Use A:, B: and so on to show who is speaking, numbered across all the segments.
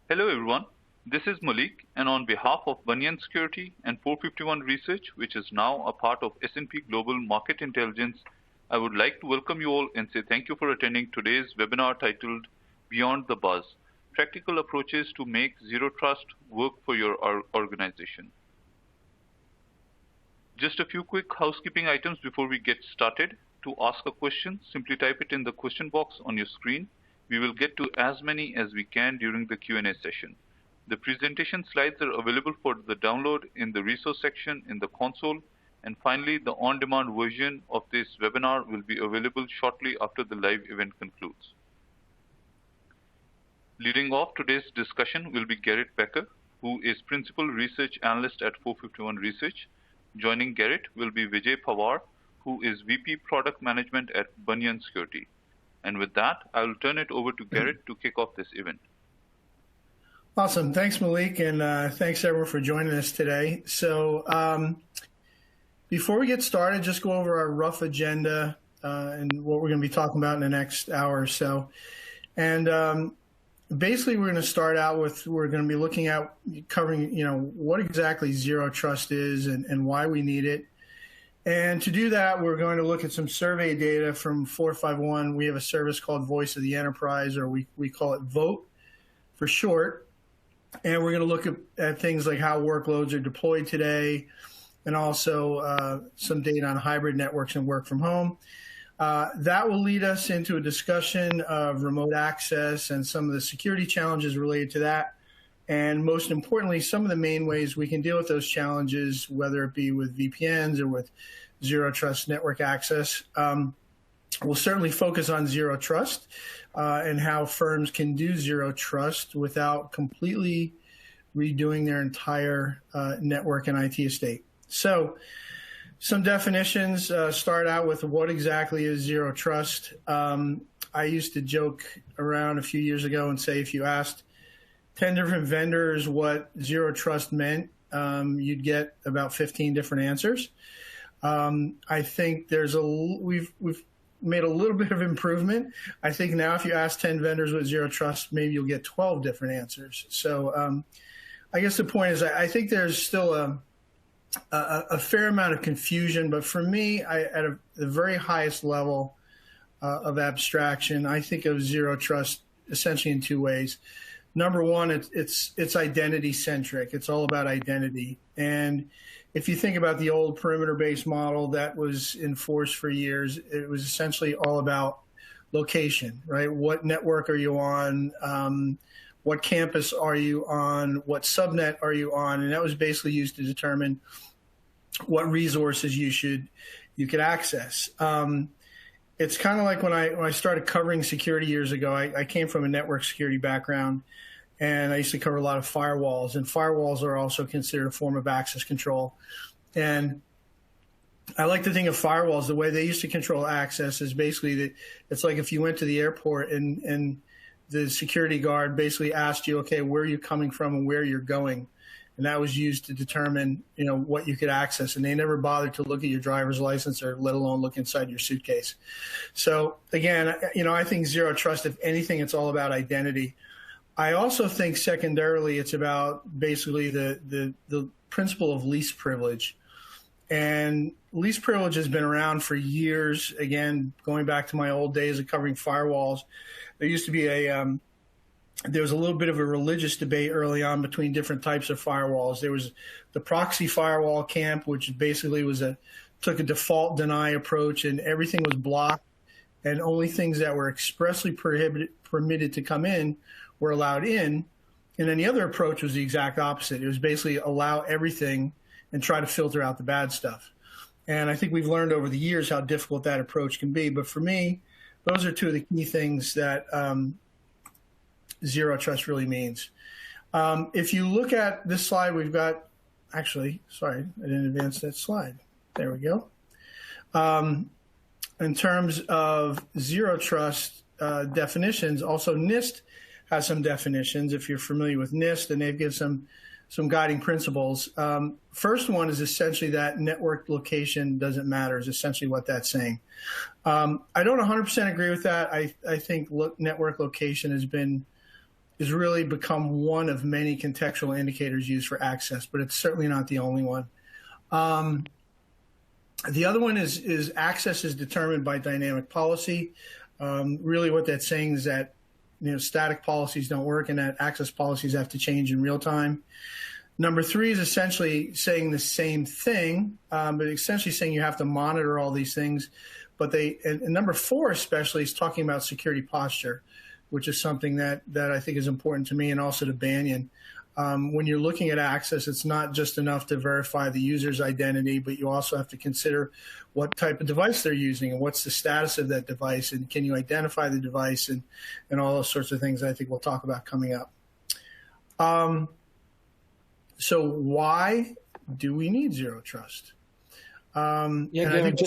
A: Hello everyone, this is Malik, and on behalf of Banyan Security and 451 Research, which is now a part of S&P Global Market Intelligence, I would like to welcome you all and say thank you for attending today's webinar titled Beyond the Buzz, Practical Approaches to Make Zero Trust Work for Your Organization. Just a few quick housekeeping items before we get started. To ask a question, simply type it in the question box on your screen. We will get to as many as we can during the Q&A session. The presentation slides are available for the download in the resource section in the console. And finally, the on-demand version of this webinar will be available shortly after the live event concludes. Leading off today's discussion will be Garrett Becker, who is Principal Research Analyst at 451 Research. Joining Garrett will be Vijay Pawar, who is VP Product Management at Banyan Security. And with that, I will turn it over to Garrett to kick off this event.
B: Awesome. Thanks, Malik, and thanks, everyone, for joining us today. So before we get started, just go over our rough agenda and what we're going to be talking about in the next hour or so. And basically, we're going to start out with, we're going to be looking at covering, what exactly Zero Trust is and why we need it. And to do that, we're going to look at some survey data from 451. We have a service called Voice of the Enterprise, or we call it VOTE for short. And we're going to look at things like how workloads are deployed today, and also some data on hybrid networks and work from home. That will lead us into a discussion of remote access and some of the security challenges related to that. And most importantly, some of the main ways we can deal with those challenges, whether it be with VPNs or with zero trust network access. We'll certainly focus on zero trust and how firms can do zero trust without completely redoing their entire network and IT estate. So some definitions start out with what exactly is zero trust. I used to joke around a few years ago and say if you asked 10 different vendors what zero trust meant, you'd get about 15 different answers. I think we've made a little bit of improvement. I think now if you ask 10 vendors what zero trust, maybe you'll get 12 different answers. So I guess the point is I think there's still a fair amount of confusion, but for me, at the very highest level of abstraction, I think of zero trust essentially in two ways. Number one, it's identity centric. It's all about identity. And if you think about the old perimeter-based model that was enforced for years, it was essentially all about location, right? What network are you on? What campus are you on? What subnet are you on? And that was basically used to determine what resources you could access. It's kind of like when I started covering security years ago. I came from a network security background, and I used to cover a lot of firewalls. And firewalls are also considered a form of access control. And I like to think of firewalls, the way they used to control access is basically that it's like if you went to the airport and the security guard basically asked you, okay, where are you coming from and where you're going? And that was used to determine, what you could access. And they never bothered to look at your driver's license or let alone look inside your suitcase. So again, I think zero trust, if anything, it's all about identity. I also think secondarily, it's about basically the principle of least privilege. And least privilege has been around for years. Again, going back to my old days of covering firewalls, there used to be there was a little bit of a religious debate early on between different types of firewalls. There was the proxy firewall camp, which basically took a default deny approach, and everything was blocked, and only things that were expressly permitted to come in were allowed in. And then the other approach was the exact opposite. It was basically allow everything and try to filter out the bad stuff. And I think we've learned over the years how difficult that approach can be. But for me, those are two of the key things that zero trust really means. If you look at this slide, we've got, actually, sorry, I didn't advance that slide. There we go. In terms of zero trust definitions, also NIST has some definitions. If you're familiar with NIST, and they've given some guiding principles. First one is essentially that network location doesn't matter, is essentially what that's saying. I don't 100% agree with that. I think network location has been has really become one of many contextual indicators used for access, but it's certainly not the only one. The other one is access is determined by dynamic policy. Really what that's saying is that static policies don't work and that access policies have to change in real time. Number 3 is essentially saying the same thing, but essentially saying you have to monitor all these things. But and number 4 especially is talking about security posture, which is something that I think is important to me and also to Banyan. When you're looking at access, it's not just enough to verify the user's identity, but you also have to consider what type of device they're using and what's the status of that device, and can you identify the device, and all those sorts of things I think we'll talk about coming up. So why do we need zero trust?
C: Yeah, Gavin,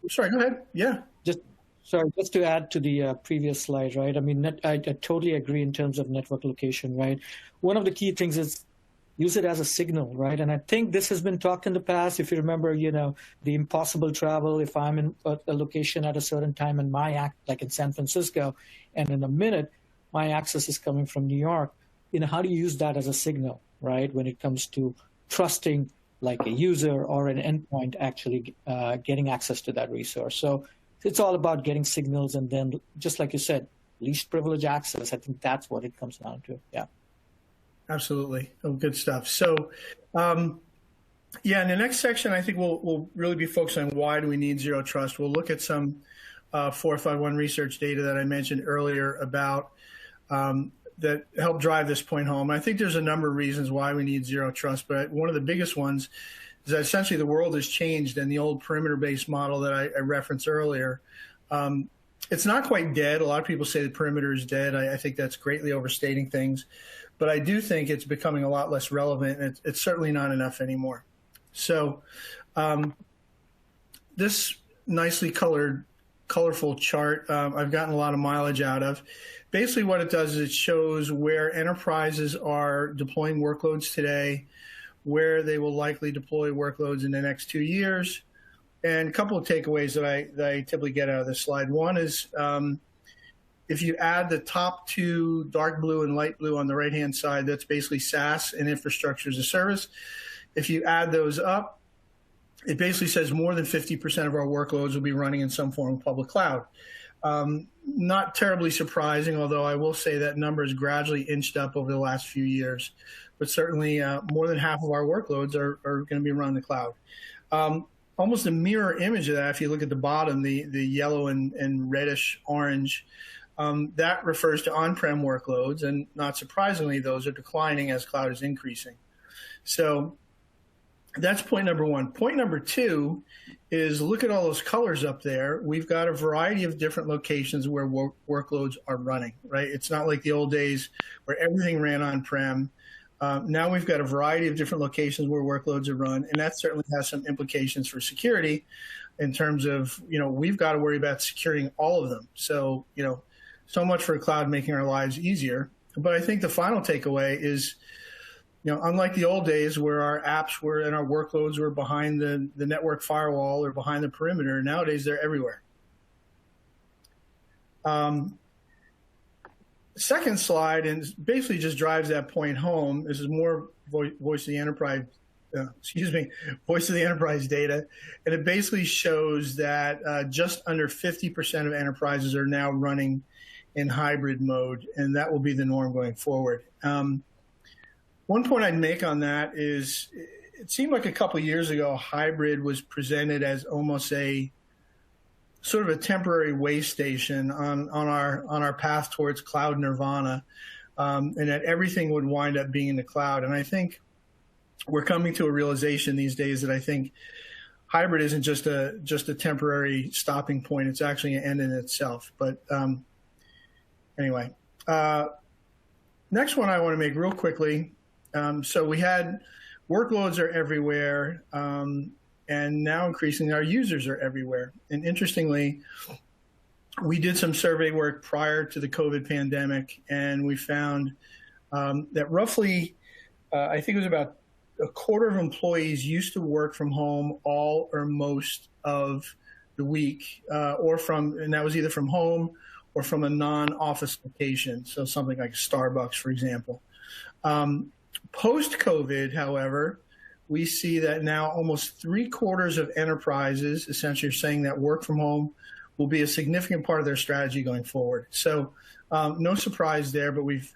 B: sorry, go ahead. Yeah.
C: Just to add to the previous slide, right? I mean, I totally agree in terms of network location, right? One of the key things is use it as a signal, right? And I think this has been talked in the past. If you remember, the impossible travel, if I'm in a location at a certain time and like in San Francisco, and in a minute, my access is coming from New York, how do you use that as a signal, right? When it comes to trusting like a user or an endpoint actually getting access to that resource. So it's all about getting signals, and then, just like you said, least privilege access. I think that's what it comes down to. Yeah. Absolutely.
B: Oh, good stuff. So, yeah, in the next section, I think we'll really be focusing on why do we need zero trust. We'll look at some 451 research data that I mentioned earlier about that help drive this point home. I think there's a number of reasons why we need zero trust, but one of the biggest ones is that essentially the world has changed, and the old perimeter-based model that I referenced earlier, it's not quite dead. A lot of people say the perimeter is dead. I think that's greatly overstating things, but I do think it's becoming a lot less relevant, and it's certainly not enough anymore. So this nicely colorful chart, I've gotten a lot of mileage out of. Basically what it does is it shows where enterprises are deploying workloads today, where they will likely deploy workloads in the next 2 years. And a couple of takeaways that I typically get out of this slide. One is if you add the top 2, dark blue and light blue on the right-hand side, that's basically SaaS and infrastructure as a service. If you add those up, it basically says more than 50% of our workloads will be running in some form of public cloud. Not terribly surprising, although I will say that number has gradually inched up over the last few years. But certainly more than half of our workloads are going to be run in the cloud. Almost a mirror image of that, if you look at the bottom, the yellow and reddish orange, that refers to on-prem workloads, and not surprisingly, those are declining as cloud is increasing. So that's point number 1. Point number 2 is look at all those colors up there. We've got a variety of different locations where workloads are running, right? It's not like the old days where everything ran on-prem. Now we've got a variety of different locations where workloads are run, and that certainly has some implications for security in terms of, we've got to worry about securing all of them. So, so much for cloud making our lives easier. But I think the final takeaway is, unlike the old days where our apps were and our workloads were behind the network firewall or behind the perimeter, nowadays they're everywhere. Second slide, and basically just drives that point home. This is more voice of the enterprise data, and it basically shows that just under 50% of enterprises are now running in hybrid mode, and that will be the norm going forward. One point I'd make on that is it seemed like a couple of years ago, hybrid was presented as almost a sort of a temporary way station on our path towards cloud nirvana, and that everything would wind up being in the cloud. And I think we're coming to a realization these days that I think hybrid isn't just a temporary stopping point. It's actually an end in itself. But anyway, next one I want to make real quickly. So we had workloads are everywhere. And now increasingly our users are everywhere. And interestingly, we did some survey work prior to the COVID pandemic, and we found that roughly, I think it was about a quarter of employees used to work from home all or most of the week, and that was either from home or from a non-office location, so something like Starbucks, for example. Post-COVID, however, we see that now almost 3/4 of enterprises essentially are saying that work from home will be a significant part of their strategy going forward. So no surprise there, but we've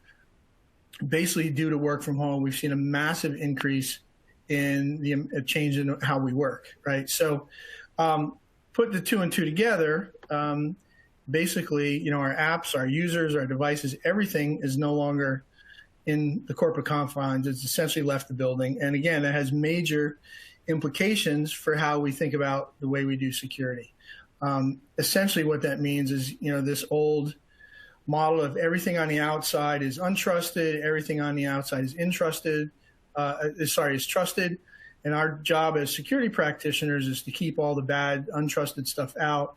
B: basically, due to work from home, we've seen a massive increase in the change in how we work, right? So put the two and two together, basically, our apps, our users, our devices, everything is no longer in the corporate confines. It's essentially left the building. And again, that has major implications for how we think about the way we do security. Essentially what that means is, this old model of everything on the outside is untrusted, everything on the outside is is trusted. And our job as security practitioners is to keep all the bad, untrusted stuff out.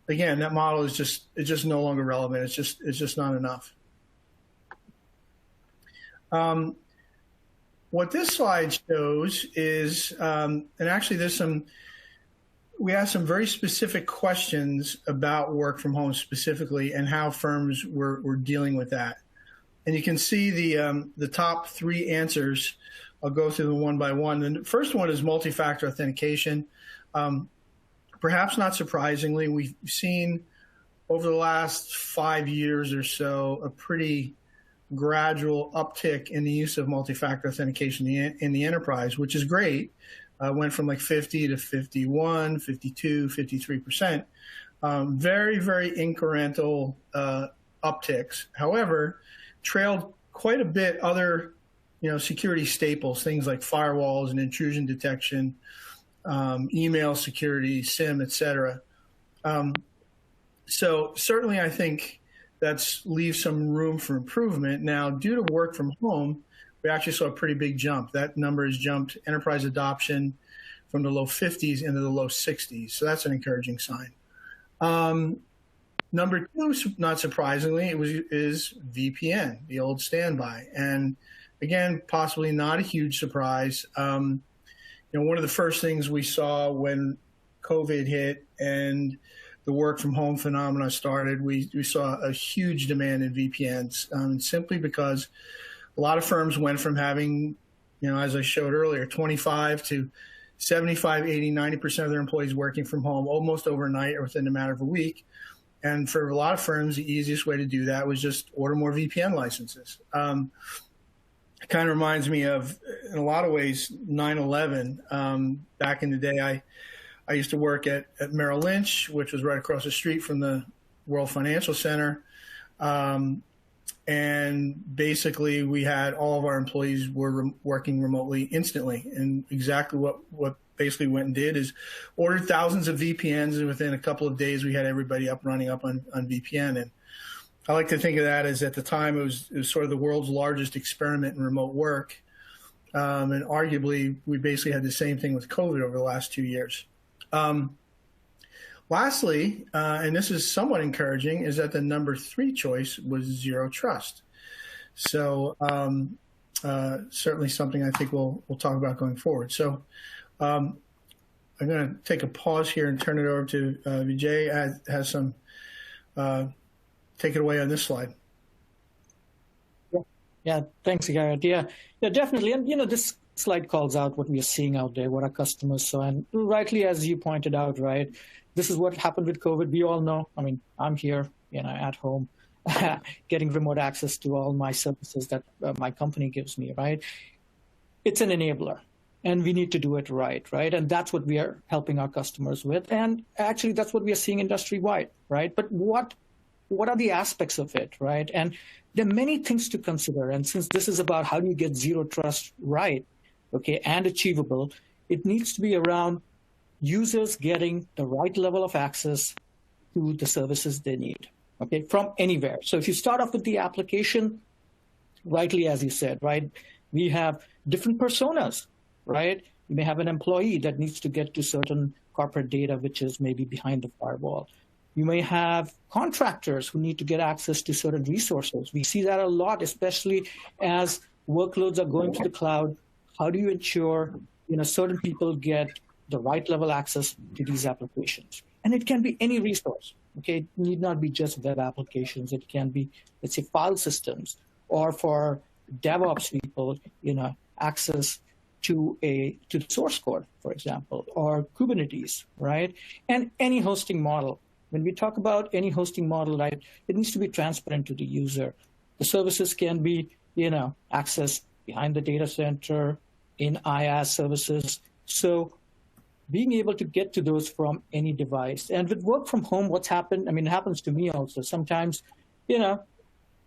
B: Again, that model is just no longer relevant. It's just not enough. What this slide shows is, and actually we asked some very specific questions about work from home specifically and how firms were dealing with that. And you can see the top 3 answers. I'll go through them one by one. The first one is multi-factor authentication. Perhaps not surprisingly, we've seen over the last 5 years or so a pretty gradual uptick in the use of multi-factor authentication in the enterprise, which is great. Went from like 50 to 51, 52, 53%. Very, very incremental upticks. However, trailed quite a bit other security staples, things like firewalls and intrusion detection, email security, SIM, et cetera. So certainly I think that leaves some room for improvement. Now, due to work from home, we actually saw a pretty big jump. That number has jumped enterprise adoption from the low 50s into the low 60s. So that's an encouraging sign. Number 2, not surprisingly, is VPN, the old standby. And again, possibly not a huge surprise. One of the first things we saw when COVID hit and the work from home phenomena started, we saw a huge demand in VPNs, simply because a lot of firms went from having, as I showed earlier, 25 to 75, 80, 90% of their employees working from home almost overnight or within a matter of a week. And for a lot of firms, the easiest way to do that was just order more VPN licenses. It kind of reminds me of, in a lot of ways, 9/11. Back in the day, I used to work at Merrill Lynch, which was right across the street from the World Financial Center. And basically, we had all of our employees were working remotely instantly. And exactly what basically went and did is ordered thousands of VPNs, and within a couple of days, we had everybody running up on VPN. And I like to think of that as, at the time, it was sort of the world's largest experiment in remote work. And arguably, we basically had the same thing with COVID over the last 2 years. Lastly, and this is somewhat encouraging, is that the number 3 choice was zero trust. So certainly something I think we'll talk about going forward. So I'm going to take a pause here and turn it over to Vijay. Has some take it away on this slide.
C: Yeah, thanks, Garrett. Yeah, definitely. And this slide calls out what we are seeing out there, what our customers saw, and rightly, as you pointed out, right. This is what happened with COVID. We all know. I mean, I'm here, at home, getting remote access to all my services that my company gives me, right? It's an enabler, and we need to do it right? And that's what we are helping our customers with. And actually, that's what we are seeing industry-wide, right? But what are the aspects of it, right? And there are many things to consider. And since this is about how do you get zero trust right, and achievable, it needs to be around users getting the right level of access to the services they need, from anywhere. So if you start off with the application, rightly, as you said, right, we have different personas, right? You may have an employee that needs to get to certain corporate data, which is maybe behind the firewall. You may have contractors who need to get access to certain resources. We see that a lot, especially as workloads are going to the cloud. How do you ensure, certain people get the right level access to these applications? And it can be any resource, Okay, it need not be just web applications. It can be, let's say, file systems, or for DevOps people, access to the source code, for example, or Kubernetes, right? And any hosting model. When we talk about any hosting model, right, it needs to be transparent to the user. The services can be, accessed behind the data center, in IaaS services. So being able to get to those from any device. And with work from home, what's happened, it happens to me also. Sometimes, I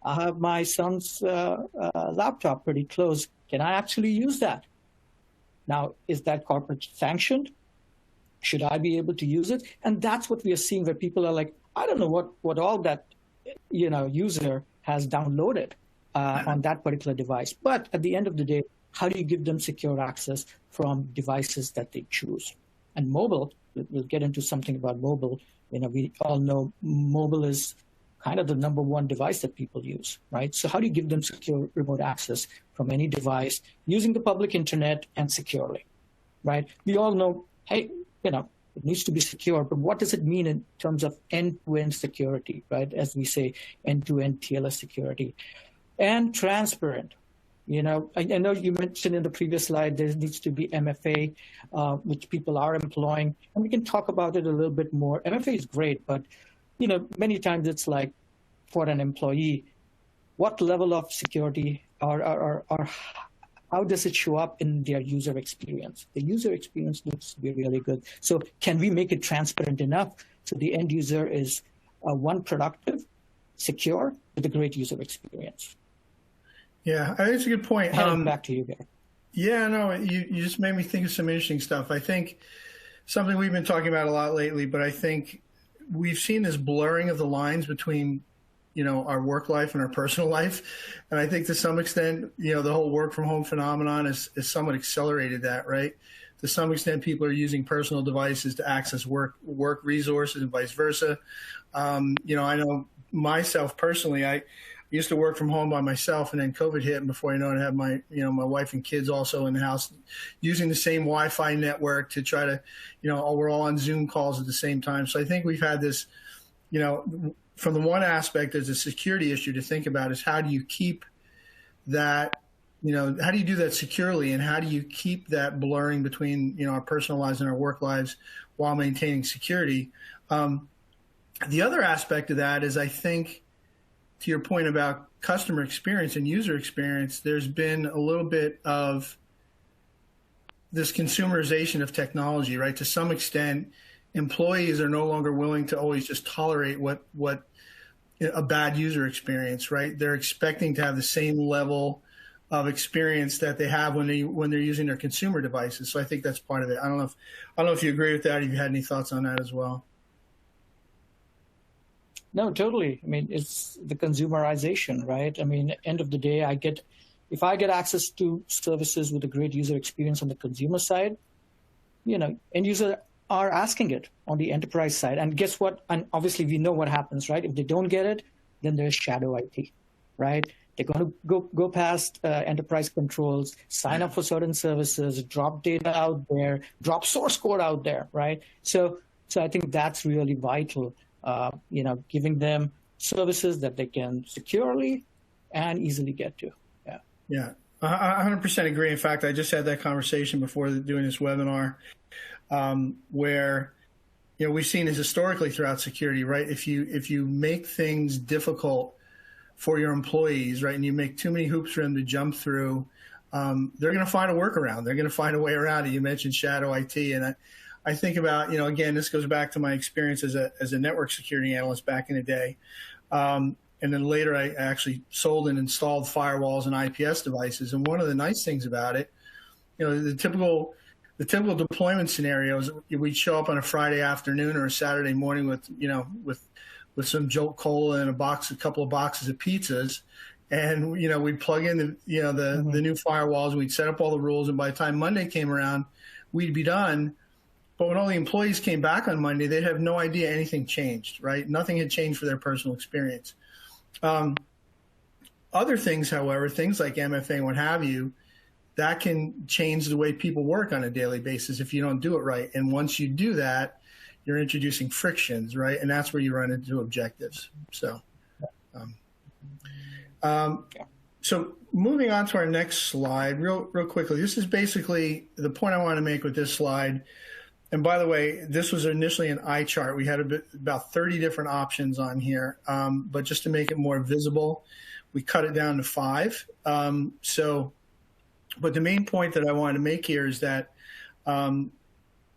C: have my son's laptop pretty close. Can I actually use that? Now, is that corporate sanctioned? Should I be able to use it? And that's what we are seeing, where people are like, I don't know what all that, user has downloaded on that particular device. But at the end of the day, how do you give them secure access from devices that they choose? And mobile, we'll get into something about mobile. We all know mobile is kind of the number one device that people use, right? So how do you give them secure remote access from any device using the public internet and securely, right? We all know, hey, it needs to be secure, but what does it mean in terms of end-to-end security, right? As we say, end-to-end TLS security. And transparent. I know you mentioned in the previous slide there needs to be MFA, which people are employing, and we can talk about it a little bit more. MFA is great, but many times it's like, for an employee, what level of security or how does it show up in their user experience? The user experience needs to be really good. So can we make it transparent enough so the end user is one, productive, secure, with a great user experience?
B: Yeah, I think it's a good point.
C: Back to you, Gary.
B: Yeah, no, you just made me think of some interesting stuff. I think something we've been talking about a lot lately, but I think we've seen this blurring of the lines between, our work life and our personal life. And I think to some extent, the whole work from home phenomenon has somewhat accelerated that, right? To some extent, people are using personal devices to access work resources and vice versa. I know myself personally, I used to work from home by myself, and then COVID hit, and before I know it, I had my wife and kids also in the house using the same Wi-Fi network to try to, we're all on Zoom calls at the same time. So I think we've had this, from the one aspect, there's a security issue to think about, is how do you keep that, how do you do that securely, and how do you keep that blurring between, our personal lives and our work lives while maintaining security? The other aspect of that is, I think, to your point about customer experience and user experience, there's been a little bit of this consumerization of technology, right? To some extent, employees are no longer willing to always just tolerate what a bad user experience, right? They're expecting to have the same level of experience that they have when they're using their consumer devices. So I think that's part of it. I don't know if you agree with that, or if you had any thoughts on that as well.
C: No, totally. It's the consumerization, right? End of the day, if I get access to services with a great user experience on the consumer side, end user are asking it on the enterprise side. And guess what? And obviously we know what happens, right? If they don't get it, then there's shadow IT, right? They're going to go past enterprise controls, sign up for certain services, drop data out there, drop source code out there, right? So I think that's really vital. Giving them services that they can securely and easily get to.
B: Yeah, I 100% agree. In fact, I just had that conversation before doing this webinar, where we've seen this historically throughout security, right? If you make things difficult for your employees, right, and you make too many hoops for them to jump through, they're going to find a workaround. They're going to find a way around it. You mentioned shadow IT, and I think about, again, this goes back to my experience as a network security analyst back in the day. And then later I actually sold and installed firewalls and IPS devices. And one of the nice things about it, the typical deployment scenarios, we'd show up on a Friday afternoon or a Saturday morning with some Jolt Cola and a couple of boxes of pizzas. And, we'd plug in the new firewalls, we'd set up all the rules. And by the time Monday came around, we'd be done. But when all the employees came back on Monday, they'd have no idea anything changed, right? Nothing had changed for their personal experience. Other things, however, things like MFA and what have you, that can change the way people work on a daily basis if you don't do it right. And once you do that, you're introducing frictions, right? And that's where you run into objectives. So, so moving on to our next slide, real quickly. This is basically the point I want to make with this slide. And by the way, this was initially an eye chart. We had about 30 different options on here, but just to make it more visible, we cut it down to 5. But the main point that I wanted to make here is that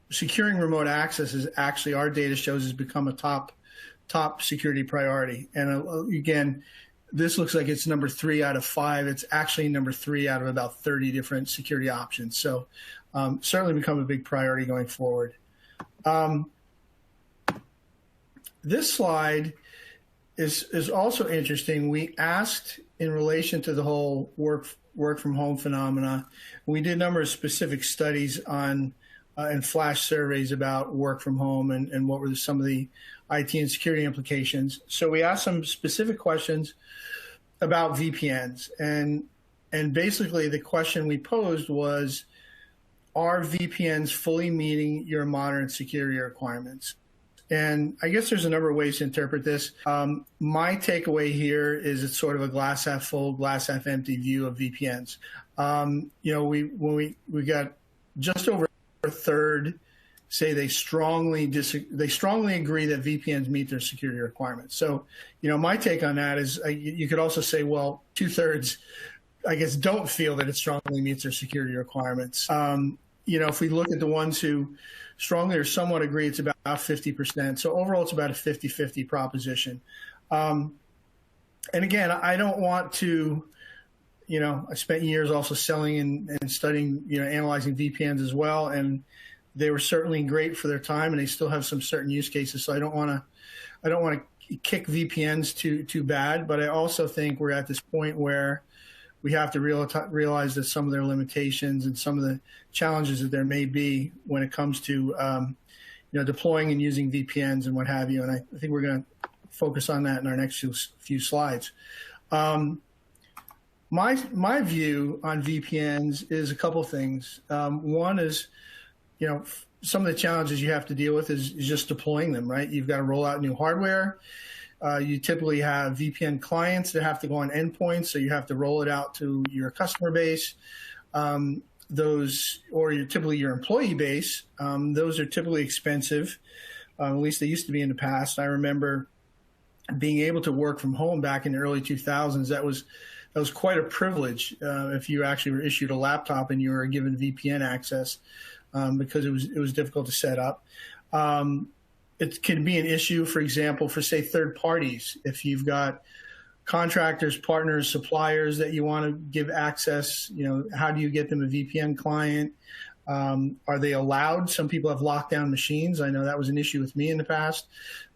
B: securing remote access is actually, our data shows, has become a top security priority. And again, this looks like it's number 3 out of 5. It's actually number 3 out of about 30 different security options. So certainly become a big priority going forward. This slide is also interesting. We asked, in relation to the whole work from home phenomena, we did a number of specific studies on and flash surveys about work from home and what were some of the IT and security implications. So we asked some specific questions about VPNs, and basically the question we posed was, are VPNs fully meeting your modern security requirements? And I guess there's a number of ways to interpret this. My takeaway here is it's sort of a glass half full, glass half empty view of VPNs. We got just over a third say they strongly agree that VPNs meet their security requirements. So, my take on that is you could also say, well, 2/3, I guess, don't feel that it strongly meets their security requirements. If we look at the ones who strongly or somewhat agree, it's about 50%. So overall, it's about a 50-50 proposition. And again, I don't want to, I spent years also selling and studying, analyzing VPNs as well. And they were certainly great for their time, and they still have some certain use cases. So I don't want to kick VPNs too bad, but I also think we're at this point where we have to realize that some of their limitations and some of the challenges that there may be when it comes to deploying and using VPNs and what have you. And I think we're going to focus on that in our next few slides. My view on VPNs is a couple things. One is, some of the challenges you have to deal with is just deploying them, right? You've got to roll out new hardware. You typically have VPN clients that have to go on endpoints, so you have to roll it out to your customer base. Typically your employee base. Those are typically expensive. At least they used to be in the past. I remember being able to work from home back in the early 2000s. That was quite a privilege if you actually were issued a laptop and you were given VPN access, because it was difficult to set up. It can be an issue, for example, for, say, third parties. If you've got contractors, partners, suppliers that you want to give access, how do you get them a VPN client? Are they allowed? Some people have lockdown machines. I know that was an issue with me in the past.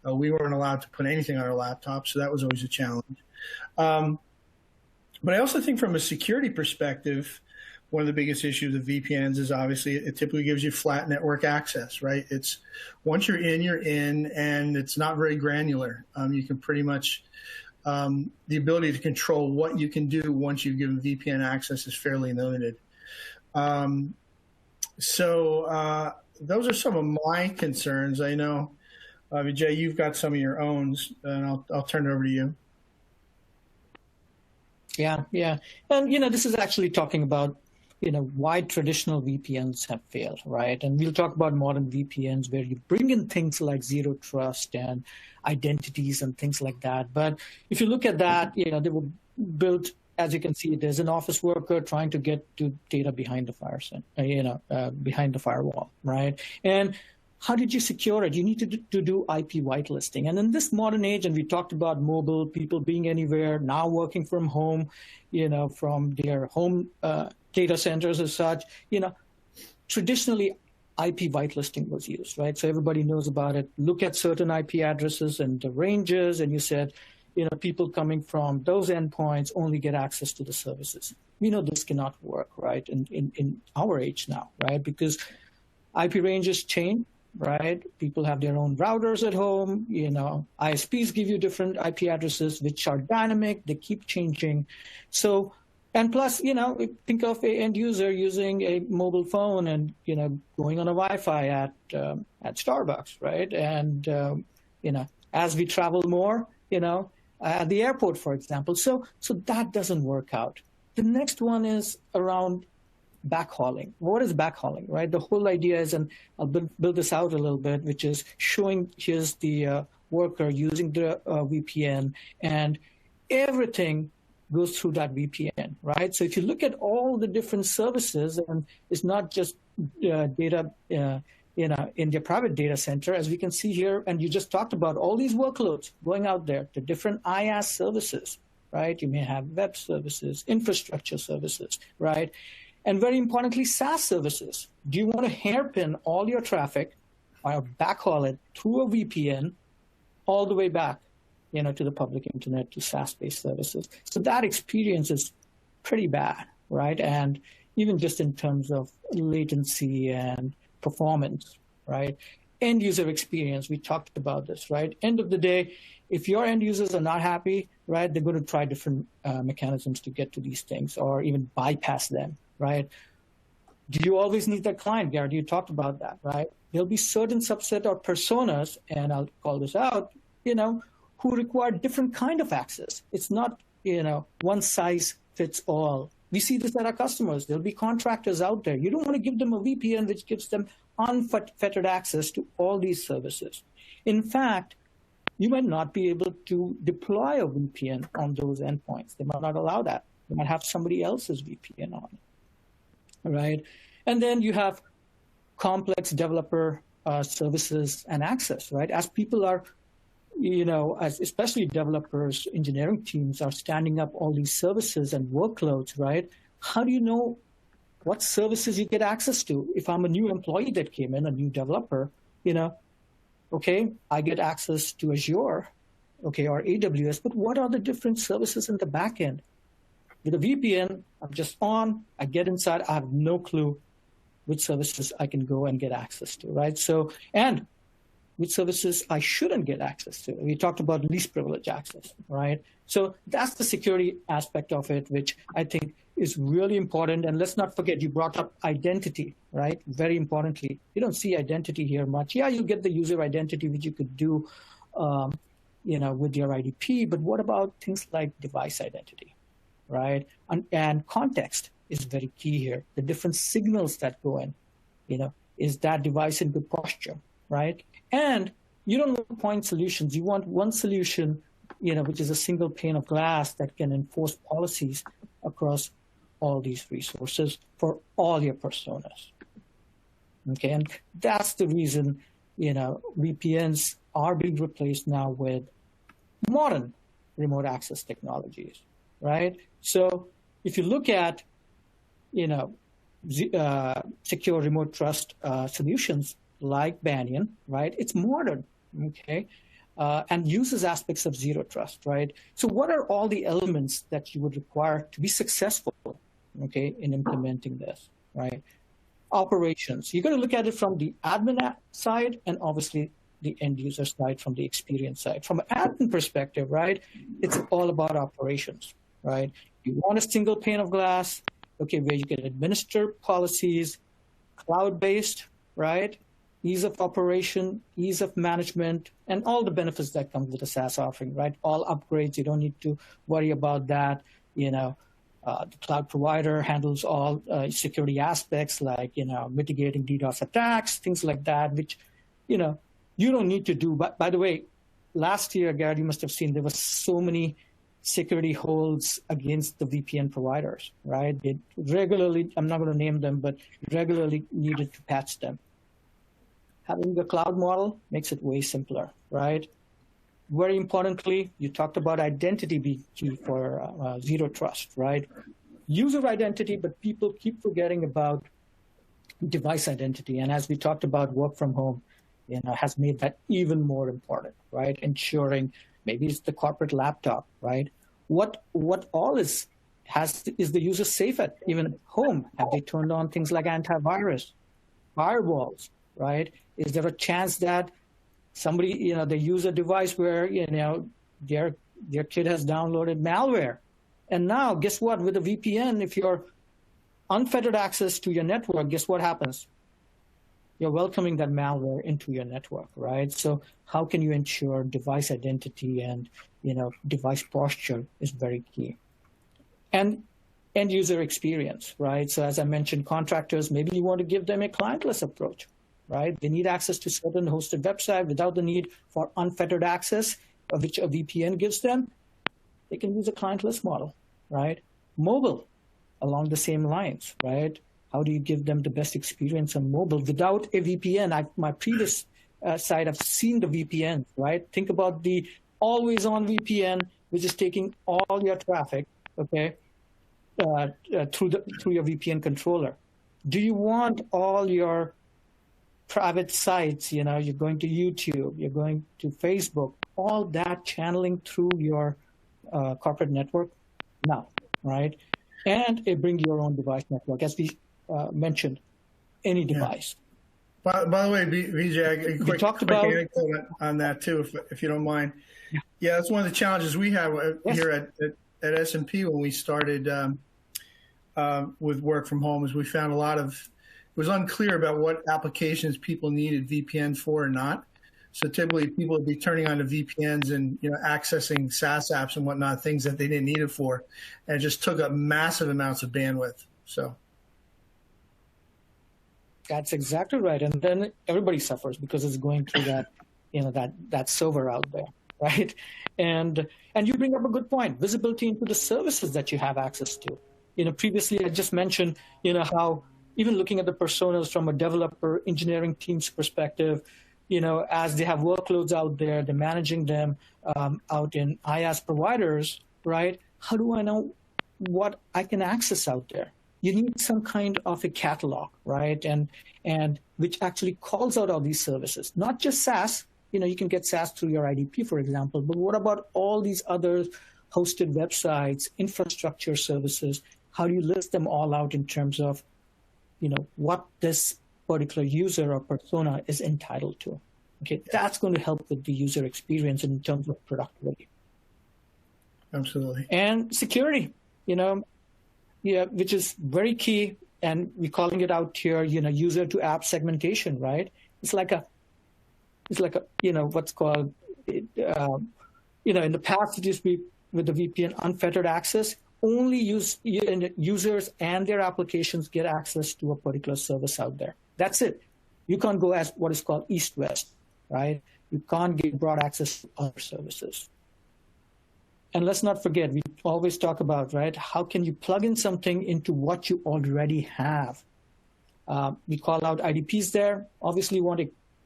B: We weren't allowed to put anything on our laptop, so that was always a challenge. But I also think from a security perspective, one of the biggest issues of VPNs is obviously it typically gives you flat network access, right? It's once you're in, and it's not very granular. You can pretty much, the ability to control what you can do once you've given VPN access is fairly limited. So those are some of my concerns. I know, Vijay, you've got some of your own, and I'll turn it over to you.
C: Yeah. And, this is actually talking about, why traditional VPNs have failed, right? And we'll talk about modern VPNs where you bring in things like zero trust and identities and things like that. But if you look at that, they were built, as you can see, there's an office worker trying to get to data behind the behind the firewall, right? And how did you secure it? You need to do IP whitelisting. And in this modern age, and we talked about mobile, people being anywhere, now working from home, from their home data centers as such, traditionally IP whitelisting was used, right? So everybody knows about it. Look at certain IP addresses and the ranges, and you said, people coming from those endpoints only get access to the services. This cannot work, right, in our age now, right? Because IP ranges change, right? People have their own routers at home. ISPs give you different IP addresses, which are dynamic. They keep changing. So And plus, think of an end user using a mobile phone and, going on a Wi-Fi at Starbucks, right? And, as we travel more, at the airport, for example. So that doesn't work out. The next one is around backhauling. What is backhauling, right? The whole idea is, and I'll build this out a little bit, which is showing here's the worker using the VPN, and everything goes through that VPN, right? So if you look at all the different services, and it's not just data, in their private data center, as we can see here, and you just talked about all these workloads going out there, the different IaaS services, right? You may have web services, infrastructure services, right? And very importantly, SaaS services. Do you want to hairpin all your traffic or backhaul it through a VPN all the way back, to the public internet, to SaaS-based services? So that experience is pretty bad, right? And even just in terms of latency and performance, right? End user experience, we talked about this, right? End of the day, if your end users are not happy, right, they're going to try different mechanisms to get to these things or even bypass them, right? Do you always need that client, Garrett? You talked about that, right? There'll be certain subset or personas, and I'll call this out, who require different kind of access. It's not, one size fits all. We see this at our customers. There'll be contractors out there. You don't want to give them a VPN which gives them unfettered access to all these services. In fact, you might not be able to deploy a VPN on those endpoints. They might not allow that. They might have somebody else's VPN on, right? And then you have complex developer services and access, right? As people are, as especially developers, engineering teams are standing up all these services and workloads, right? How do you know what services you get access to? If I'm a new employee that came in, a new developer, okay, I get access to Azure, okay, or AWS, but what are the different services in the back end? With a VPN, I'm just on, I get inside, I have no clue which services I can go and get access to, right? So, and which services I shouldn't get access to. We talked about least privilege access, right? So that's the security aspect of it, which I think is really important. And let's not forget, you brought up identity, right? Very importantly, you don't see identity here much. Yeah, you get the user identity, which you could do, with your IDP, but what about things like device identity, right? And context is very key here. The different signals that go in, is that device in good posture, right? And you don't want point solutions. You want one solution, which is a single pane of glass that can enforce policies across all these resources for all your personas. Okay, and that's the reason, VPNs are being replaced now with modern remote access technologies, right? So if you look at, secure remote trust solutions like Banyan, right? It's modern, okay? And uses aspects of zero trust, right? So what are all the elements that you would require to be successful, okay, in implementing this, right? Operations. You're going to look at it from the admin side and obviously the end user side, from the experience side. From an admin perspective, right, it's all about operations, right? You want a single pane of glass, okay, where you can administer policies, cloud-based, right? Ease of operation, ease of management, and all the benefits that come with a SaaS offering, right? All upgrades, you don't need to worry about that. The cloud provider handles all security aspects like, mitigating DDoS attacks, things like that, which, you don't need to do. But by the way, last year, Garrett, you must have seen there were so many security holds against the VPN providers, right? They regularly, I'm not going to name them, but regularly needed to patch them. Having the cloud model makes it way simpler, right? Very importantly, you talked about identity being key for zero trust, right? User identity, but people keep forgetting about device identity. And as we talked about, work from home, has made that even more important, right? Ensuring maybe it's the corporate laptop, right? What all is the user safe at even home? Have they turned on things like antivirus, firewalls, right? Is there a chance that somebody, they use a device where, their kid has downloaded malware And now, guess what? With a VPN, if you're unfettered access to your network, guess what happens? You're welcoming that malware into your network, right? So how can you ensure device identity and device posture is very key. And end user experience, right? So as I mentioned, contractors, maybe you want to give them a clientless approach, right? They need access to certain hosted website without the need for unfettered access, which a VPN gives them. They can use a clientless model, right? Mobile, along the same lines, right? How do you give them the best experience on mobile without a VPN? My previous site, I've seen the VPN, right? Think about the always-on VPN, which is taking all your traffic, okay, through your VPN controller. Do you want all your private sites, you're going to YouTube, you're going to Facebook, all that channeling through your corporate network? No, right? And bring your own device network, as we mentioned, any device.
B: By the way, Vijay, a quick anecdote on that too, if you don't mind. Yeah, that's one of the challenges we have here at S&P when we started with work from home, is we found it was unclear about what applications people needed VPNs for or not. So typically people would be turning on the VPNs and accessing SaaS apps and whatnot, things that they didn't need it for, and it just took up massive amounts of bandwidth. So
C: that's exactly right, and then everybody suffers because it's going through that server out there, right? And you bring up a good point: visibility into the services that you have access to. Previously I just mentioned how even looking at the personas from a developer engineering team's perspective. As they have workloads out there, they're managing them out in IaaS providers, right? How do I know what I can access out there? You need some kind of a catalog, right? And which actually calls out all these services, not just SaaS. You can get SaaS through your IDP, for example, but what about all these other hosted websites, infrastructure services? How do you list them all out in terms of, what this particular user or persona is entitled to? Okay, that's going to help with the user experience in terms of productivity.
B: Absolutely.
C: And security, which is very key, and we're calling it out here, user to app segmentation, right? It's like a what's called, in the past it used to be with the VPN unfettered access. Only users and their applications get access to a particular service out there. That's it. You can't go as what is called east-west, right? You can't get broad access to other services. And let's not forget, we always talk about, right, how can you plug in something into what you already have? We call out IDPs there. Obviously, you want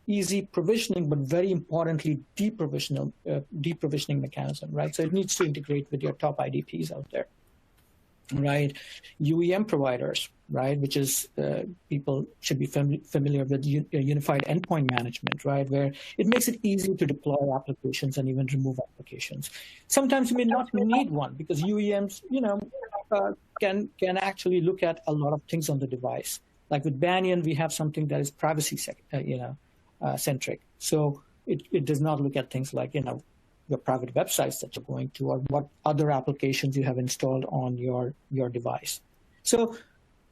C: easy provisioning, but very importantly, deprovisioning mechanism, right? So it needs to integrate with your top IDPs out there, right? UEM providers, right? Which is people should be familiar with unified endpoint management, right? Where it makes it easy to deploy applications and even remove applications. Sometimes you may not need one because UEMs, can actually look at a lot of things on the device. Like with Banyan, we have something that is privacy centric. So it does not look at things like, your private websites that you're going to or what other applications you have installed on your device. So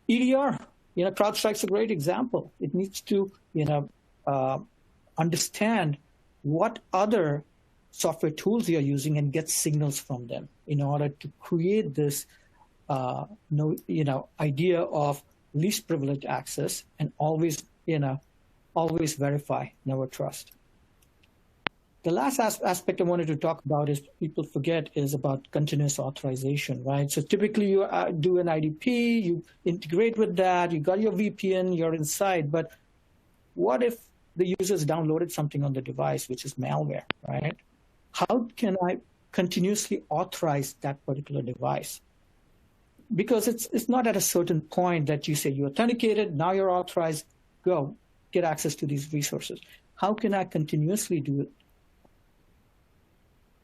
C: EDR, CrowdStrike's a great example. It needs to, understand what other software tools you're using and get signals from them in order to create this, idea of least privileged access and always verify, never trust. The last aspect I wanted to talk about is people forget is about continuous authorization, right? So typically you do an IDP, you integrate with that, you got your VPN, you're inside, but what if the user's downloaded something on the device, which is malware, right? How can I continuously authorize that particular device? Because it's not at a certain point that you say you authenticated, now you're authorized, go, get access to these resources. How can I continuously do it?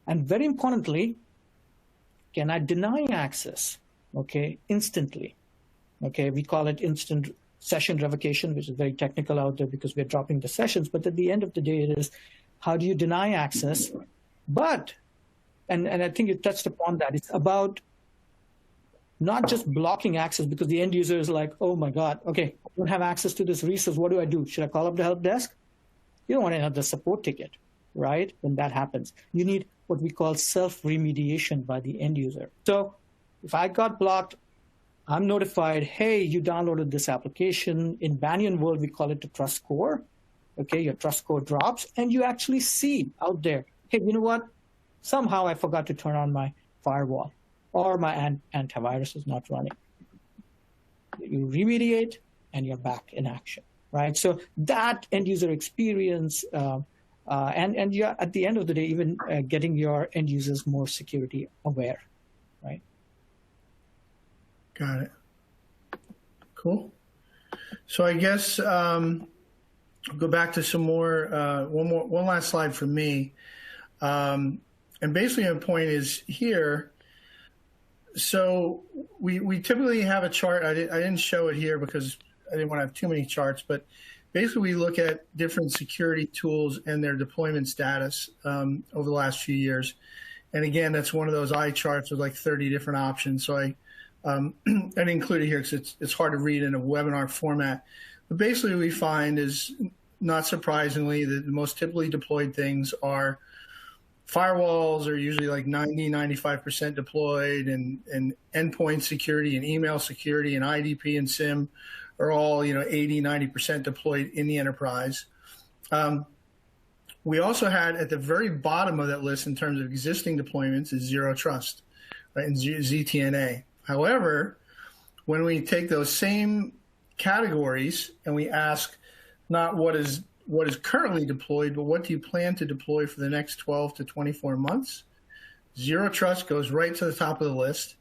C: And very importantly, can I deny access, instantly? We call it instant session revocation, which is very technical out there because we're dropping the sessions. But at the end of the day, it is how do you deny access? But, and I think you touched upon that, it's about not just blocking access because the end user is like, oh my God, okay, I don't have access to this resource. What do I do? Should I call up the help desk? You don't want another support ticket, right? When that happens, you need what we call self-remediation by the end user. So if I got blocked, I'm notified, hey, you downloaded this application. In Banyan world, we call it the trust score. Okay, your trust score drops, and you actually see out there, hey, you know what? Somehow I forgot to turn on my firewall, or my antivirus is not running. You remediate, and you're back in action, right? So that end user experience, and you're, at the end of the day, even getting your end users more security aware, right?
B: Got it. Cool. So I guess I'll go back to some more, one last slide from me. And basically the point is here, so we typically have a chart. I didn't show it here because I didn't want to have too many charts, but basically we look at different security tools and their deployment status over the last few years. And again, that's one of those eye charts with like 30 different options. So I didn't include it here because it's hard to read in a webinar format. But basically what we find is, not surprisingly, that the most typically deployed things are firewalls are usually like 90–95% deployed, and endpoint security and email security and IDP and SIM are all 80–90% deployed in the enterprise. We also had at the very bottom of that list in terms of existing deployments is Zero Trust, right, and ZTNA. However, when we take those same categories and we ask not what is currently deployed, but what do you plan to deploy for the next 12 to 24 months? Zero Trust goes right to the top of the list,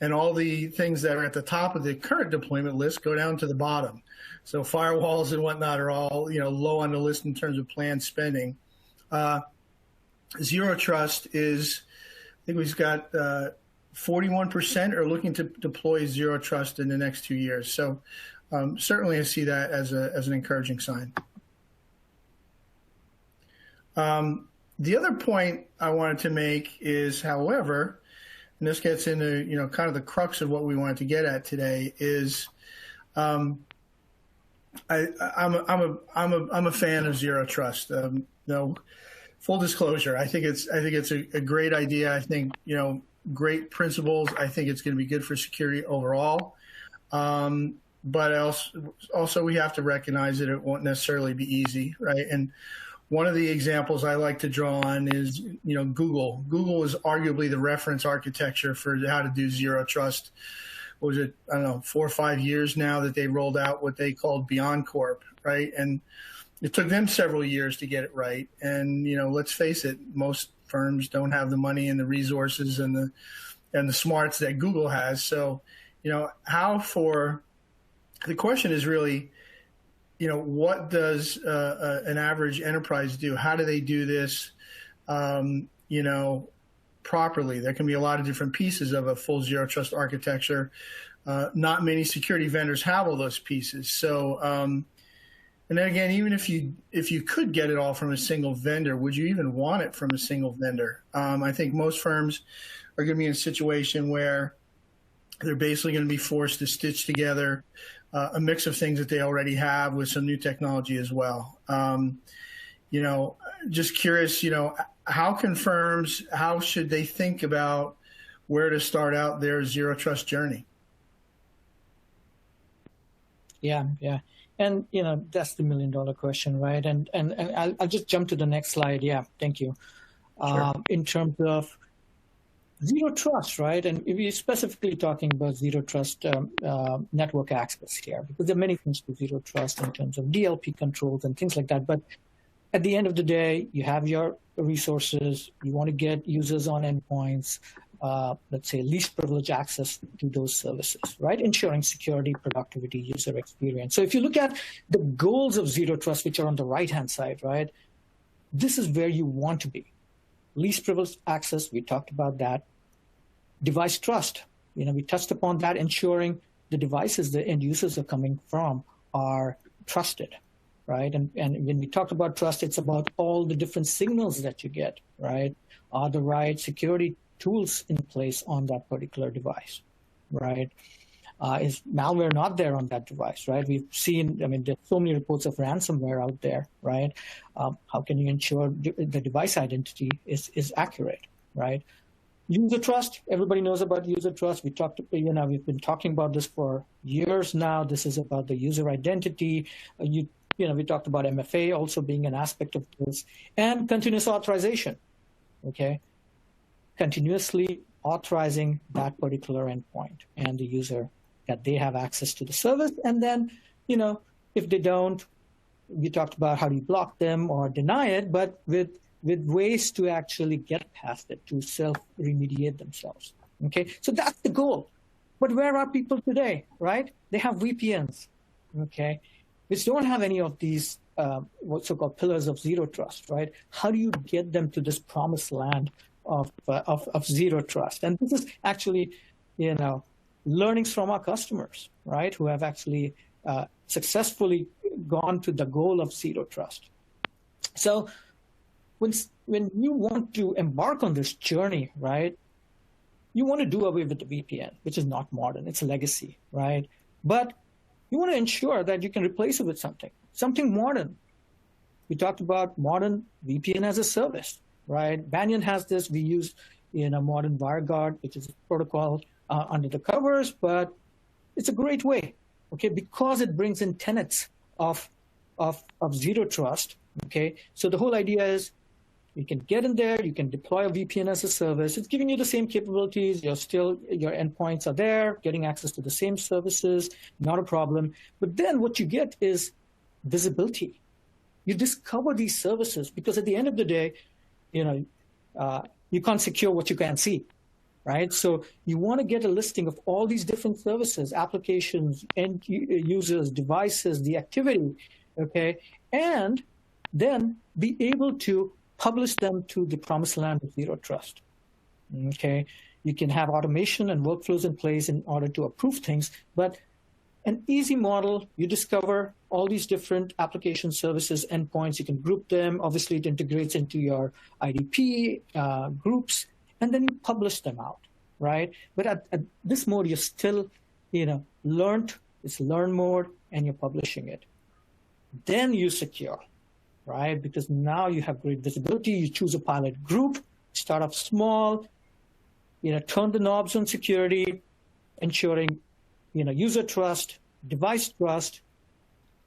B: and all the things that are at the top of the current deployment list go down to the bottom. So firewalls and whatnot are all low on the list in terms of planned spending. Zero Trust is, I think we've got 41% are looking to deploy Zero Trust in the next 2 years. So certainly I see that as an encouraging sign. The other point I wanted to make is, however, and this gets into kind of the crux of what we wanted to get at today, is I'm a fan of Zero Trust. Full disclosure, I think it's a great idea. I think great principles. I think it's going to be good for security overall. But also we have to recognize that it won't necessarily be easy, right? And one of the examples I like to draw on is, Google. Google is arguably the reference architecture for how to do Zero Trust. What was it, 4 or 5 years now that they rolled out what they called Beyond Corp, right? And it took them several years to get it right. And, let's face it, most firms don't have the money and the resources and the smarts that Google has. So, the question is really, what does an average enterprise do? How do they do this, properly? There can be a lot of different pieces of a full Zero Trust architecture. Not many security vendors have all those pieces. So, and then again, even if you could get it all from a single vendor, would you even want it from a single vendor? I think most firms are going to be in a situation where they're basically going to be forced to stitch together a mix of things that they already have with some new technology as well. Just curious, how can firms, how should they think about where to start out their Zero Trust journey?
C: Yeah. And, that's the $1 million question, right? And I'll just jump to the next slide. Yeah, thank you.
B: Sure.
C: In terms of Zero Trust, right? And we're specifically talking about Zero Trust network access here, because there are many things to Zero Trust in terms of DLP controls and things like that. But at the end of the day, you have your resources. You want to get users on endpoints, let's say least privilege access to those services, right? Ensuring security, productivity, user experience. So if you look at the goals of Zero Trust, which are on the right-hand side, right? This is where you want to be. Least privileged access, we talked about that. Device trust, we touched upon that, ensuring the devices the end users are coming from are trusted, right? And when we talk about trust, it's about all the different signals that you get, right? Are the right security tools in place on that particular device? right? Is malware not there on that device, right? We've seen, I mean, there's so many reports of ransomware out there, right? How can you ensure the device identity is accurate, right? User trust, everybody knows about user trust. We've been talking about this for years now. This is about the user identity. We talked about MFA also being an aspect of this, and continuous authorization, okay? Continuously authorizing that particular endpoint and the user that they have access to the service. And then, if they don't, we talked about how do you block them or deny it, but with ways to actually get past it, to self-remediate themselves. Okay, so that's the goal. But where are people today, right? They have VPNs, okay, which don't have any of these what so-called pillars of zero trust, right? How do you get them to this promised land of zero trust? And this is actually, learnings from our customers, right, who have actually successfully gone to the goal of zero trust. So when you want to embark on this journey, right, you want to do away with the VPN, which is not modern, it's a legacy, right? But you want to ensure that you can replace it with something modern. We talked about modern VPN as a service, right? Banyan has this. We use modern WireGuard, which is a protocol under the covers, but it's a great way, okay, because it brings in tenets of zero trust, okay? So the whole idea is you can get in there, you can deploy a VPN as a service. It's giving you the same capabilities. Your endpoints are there, getting access to the same services, not a problem. But then what you get is visibility. You discover these services because at the end of the day, you can't secure what you can't see, right? So you want to get a listing of all these different services, applications, end users, devices, the activity, okay? And then be able to publish them to the promised land of zero trust, okay? You can have automation and workflows in place in order to approve things, but an easy model, you discover all these different application services, endpoints, you can group them. Obviously, it integrates into your IDP groups, and then you publish them out, right? But at this mode, you're still, it's learn mode, and you're publishing it. Then you secure, right? Because now you have great visibility. You choose a pilot group, start off small, turn the knobs on security, ensuring, user trust, device trust.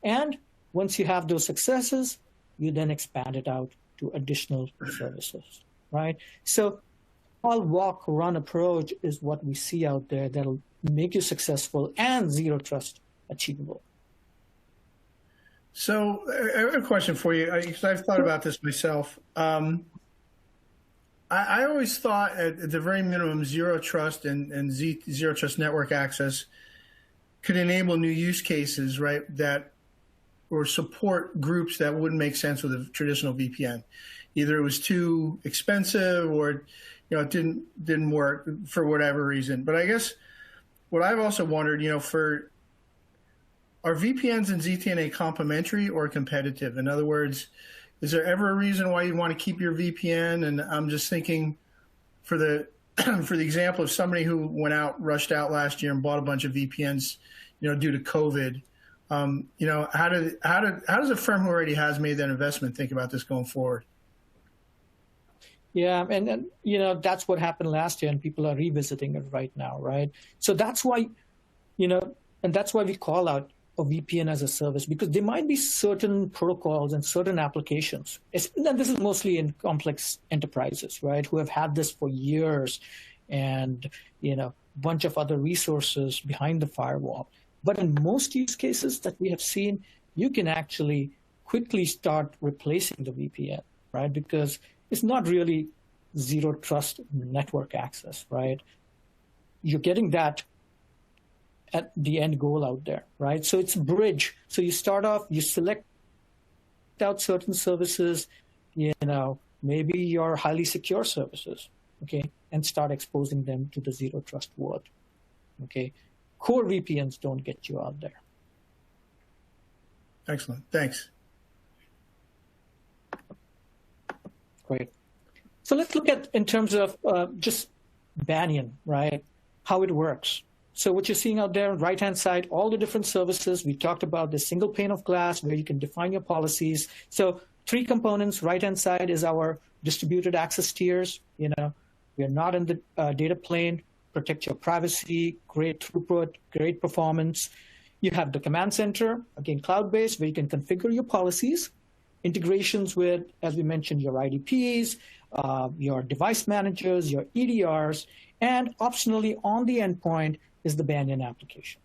C: And once you have those successes, you then expand it out to additional services, right? So all walk, run approach is what we see out there that'll make you successful and zero trust achievable.
B: So I have a question for you, because I've thought about this myself. I always thought at the very minimum, zero trust and zero trust network access could enable new use cases, right, or support groups that wouldn't make sense with a traditional VPN. Either it was too expensive or it didn't work for whatever reason. But I guess what I've also wondered, are VPNs and ZTNA complementary or competitive? In other words, is there ever a reason why you want to keep your VPN? And I'm just thinking for the example of somebody who rushed out last year and bought a bunch of VPNs, due to COVID. How does a firm who already has made that investment think about this going forward?
C: Yeah, and that's what happened last year, and people are revisiting it right now, right? So that's why, and that's why we call out a VPN as a service, because there might be certain protocols and certain applications, and this is mostly in complex enterprises, right, who have had this for years, and bunch of other resources behind the firewall. But in most use cases that we have seen, you can actually quickly start replacing the VPN, right? Because it's not really zero trust network access, right? You're getting that at the end goal out there, right? So it's a bridge. So you start off, you select out certain services, maybe your highly secure services, okay, and start exposing them to the zero trust world, okay? Core VPNs don't get you out there.
B: Excellent. Thanks.
C: Great. So let's look at, in terms of just Banyan, right, how it works. So what you're seeing out there on the right-hand side, all the different services. We talked about the single pane of glass where you can define your policies. So 3 components. Right-hand side is our distributed access tiers. We are not in the data plane. Protect your privacy, great throughput, great performance. You have the command center, again, cloud-based, where you can configure your policies. Integrations with, as we mentioned, your IDPs, your device managers, your EDRs, and optionally on the endpoint is the Banyan application,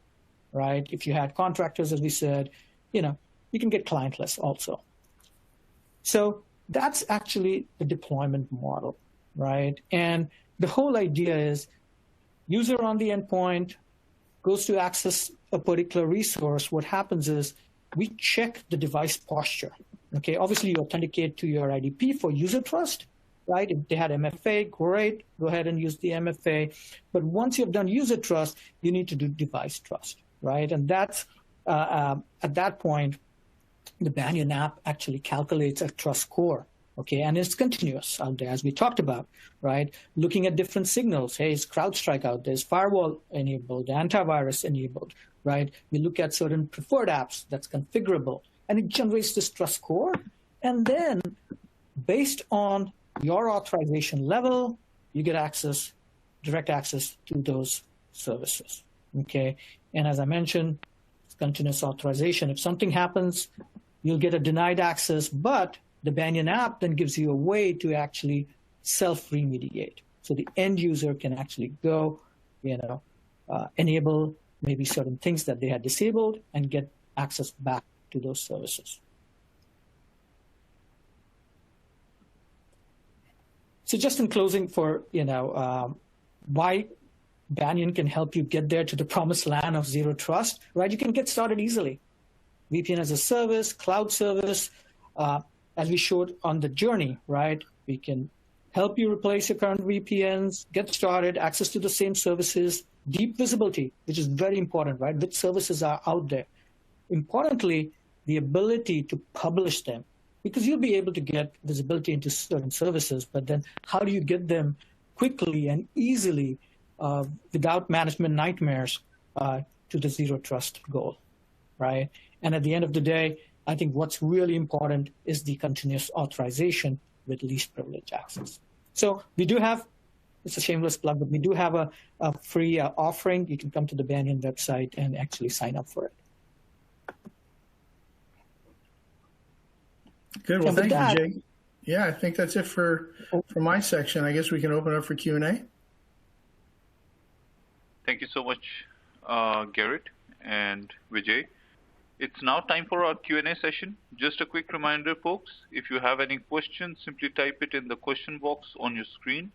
C: right? If you had contractors, as we said, you can get clientless also. So that's actually the deployment model, right? And the whole idea is user on the endpoint goes to access a particular resource. What happens is we check the device posture. Okay, obviously you authenticate to your IDP for user trust, right? If they had MFA, great, go ahead and use the MFA. But once you've done user trust, you need to do device trust, right? And that's, at that point, the Banyan app actually calculates a trust score, okay? And it's continuous out there, as we talked about, right? Looking at different signals. Hey, is CrowdStrike out there? Is firewall enabled? Antivirus enabled, right? We look at certain preferred apps that's configurable, and it generates this trust score. And then based on your authorization level, you get access, direct access to those services, okay? And as I mentioned, it's continuous authorization. If something happens, you'll get a denied access, but the Banyan app then gives you a way to actually self-remediate. So the end user can actually go, enable maybe certain things that they had disabled and get access back to those services. So just in closing for, why Banyan can help you get there to the promised land of zero trust, right? You can get started easily. VPN as a service, cloud service, as we showed on the journey, right? We can help you replace your current VPNs, get started, access to the same services, deep visibility, which is very important, right? Which services are out there. Importantly, the ability to publish them, because you'll be able to get visibility into certain services, but then how do you get them quickly and easily without management nightmares to the zero trust goal, right? And at the end of the day, I think what's really important is the continuous authorization with least privilege access. So we do have, it's a shameless plug, but we do have a free offering. You can come to the Banyan website and actually sign up for it.
B: Good. Well, thank you, Jay. Yeah, I think that's it for my section. I guess we can open up for Q&A.
A: Thank you so much, Garrett and Vijay. It's now time for our Q&A session. Just a quick reminder, folks, if you have any questions, simply type it in the question box on your screen.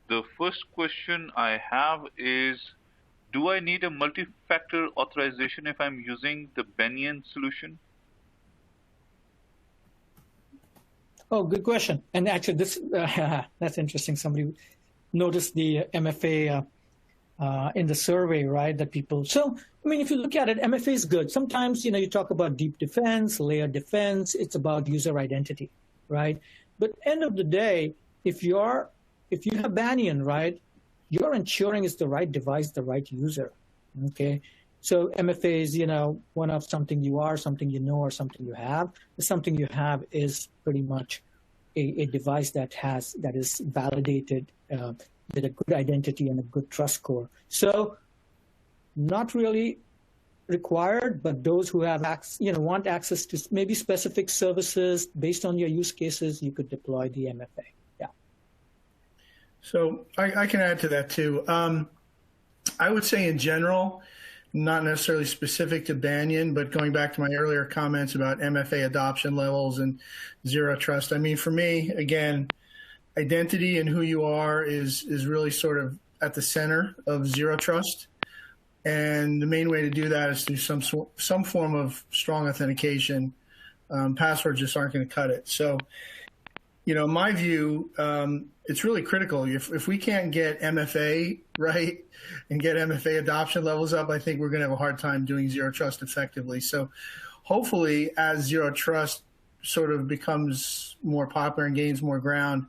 A: The first question I have is, do I need a multi-factor authorization if I'm using the Banyan solution?
C: Oh, good question. And actually, this that's interesting. Somebody noticed the MFA in the survey, right? That people. So, I mean, if you look at it, MFA is good. Sometimes, you talk about deep defense, layered defense. It's about user identity, right? But end of the day, if you have Banyan, right, you're ensuring it's the right device, the right user. Okay. So MFA is, one of something you are, something you know, or something you have. Something you have is pretty much a device that is validated with a good identity and a good trust score. So not really required, but those who have want access to maybe specific services based on your use cases, you could deploy the MFA. Yeah.
B: So I can add to that too. I would say in general, not necessarily specific to Banyan, but going back to my earlier comments about MFA adoption levels and zero trust. I mean, for me, again, identity and who you are is really sort of at the center of zero trust. And the main way to do that is through some form of strong authentication. Passwords just aren't going to cut it. So, in my view, it's really critical. If we can't get MFA right and get MFA adoption levels up, I think we're going to have a hard time doing zero trust effectively. So hopefully as zero trust sort of becomes more popular and gains more ground,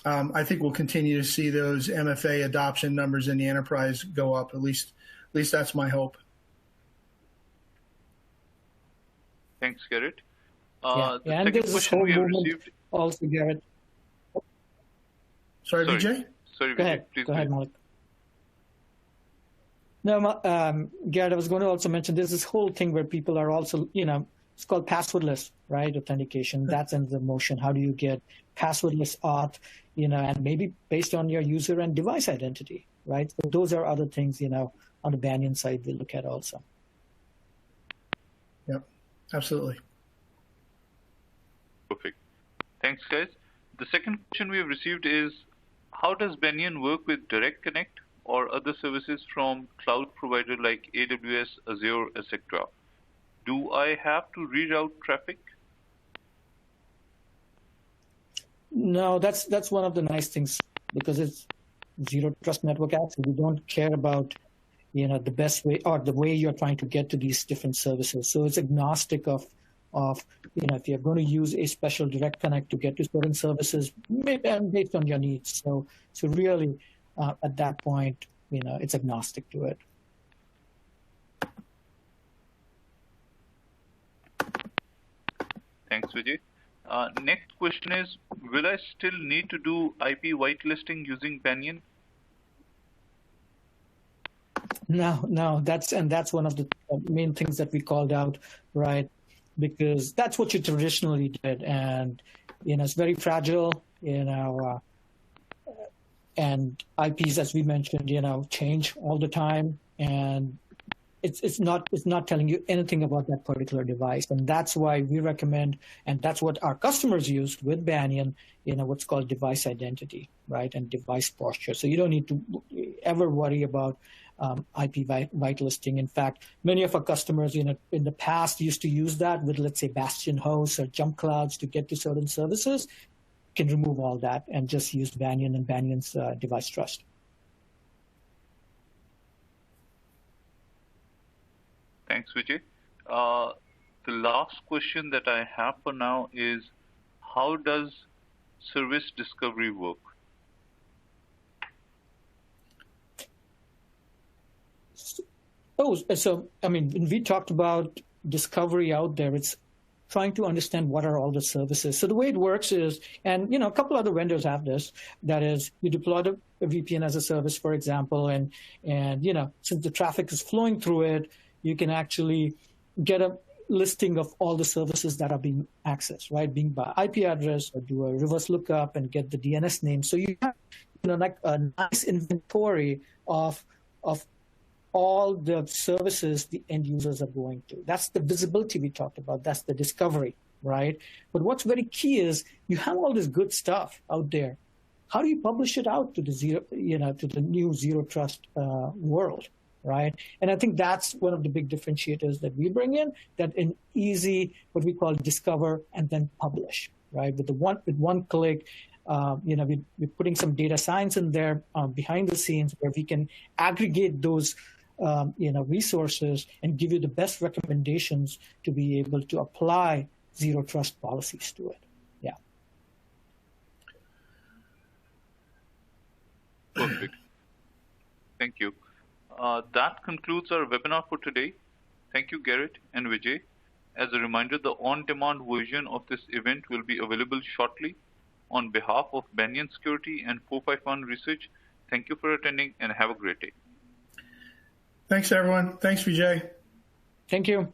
B: I think we'll continue to see those MFA adoption numbers in the enterprise go up, at least At least that's my hope.
A: Thanks, Garrett.
C: Yeah,
A: The
C: and
A: second
C: there's this
A: question
C: whole
A: we have
C: movement
A: received.
C: also, Garrett.
B: Sorry, Vijay?
A: Sorry,
C: Go
A: Vijay.
C: ahead.
A: Please
C: Go ahead, Malik. No, Garrett, I was going to also mention there's this whole thing where people are also, it's called passwordless, right? Authentication. That's in the motion. How do you get passwordless auth, and maybe based on your user and device identity, right? So those are other things, on the Banyan side we look at also.
B: Yep, absolutely.
A: Perfect. Thanks, guys. The second question we have received is, how does Banyan work with Direct Connect or other services from cloud provider like AWS, Azure, etc.? Do I have to reroute traffic?
C: No, that's one of the nice things because it's zero trust network access. We don't care about the best way or the way you're trying to get to these different services. So it's agnostic of if you're going to use a special direct connect to get to certain services, and based on your needs. So really, at that point, it's agnostic to it.
A: Thanks, Vijay. Next question is, will I still need to do IP whitelisting using Banyan?
C: No, that's one of the main things that we called out, right? Because that's what you traditionally did, and it's very fragile, and IPs, as we mentioned, change all the time, and it's not telling you anything about that particular device, and that's why we recommend, and that's what our customers used with Banyan, what's called device identity, right, and device posture. So you don't need to ever worry about IP whitelisting. In fact, many of our customers, in the past used to use that with, let's say, Bastion hosts or jump clouds to get to certain services. Can remove all that and just use Banyan and Banyan's device trust.
A: Thanks, Vijay. The last question that I have for now is, how does service discovery work?
C: So when we talked about discovery out there, it's trying to understand what are all the services. So the way it works is, and a couple other vendors have this, that is, you deploy a VPN as a service, for example, and since the traffic is flowing through it, you can actually get a listing of all the services that are being accessed, right? Being by IP address, or do a reverse lookup and get the DNS name. So you have like a nice inventory of all the services the end users are going to. That's the visibility we talked about. That's the discovery, right? But what's very key is you have all this good stuff out there. How do you publish it out to the new zero trust world, right? And I think that's one of the big differentiators that we bring in, that an easy, what we call discover and then publish, right? With one click, we're putting some data science in there behind the scenes where we can aggregate those resources and give you the best recommendations to be able to apply zero trust policies to it. Yeah.
A: Perfect. Thank you. That concludes our webinar for today. Thank you, Garrett and Vijay. As a reminder, the on-demand version of this event will be available shortly. On behalf of Banyan Security and 451 Research, thank you for attending and have a great day.
B: Thanks, everyone. Thanks, Vijay.
C: Thank you.